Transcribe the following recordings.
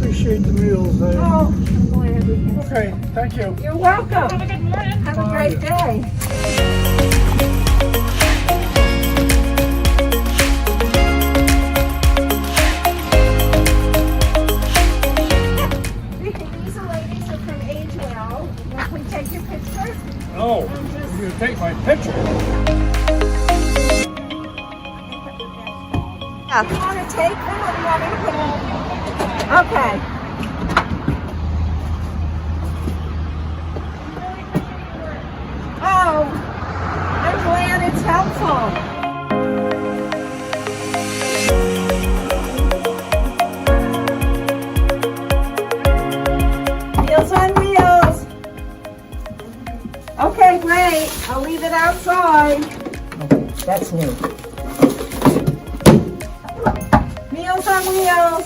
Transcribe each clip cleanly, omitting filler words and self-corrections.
appreciate the meals. Oh, I'm glad we can. Okay, thank you. You're welcome. Have a good morning. Have a great day. These ladies are from Age Well. Can we take your picture? Oh, you're gonna take my picture. Do you want to take them or do you want me to put them? Okay. Oh, I'm glad it's helpful. Meals on Wheels. Okay, great. I'll leave it outside. That's new. Meals on Wheels.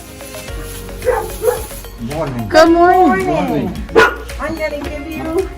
Morning. Good morning. I'm going to give you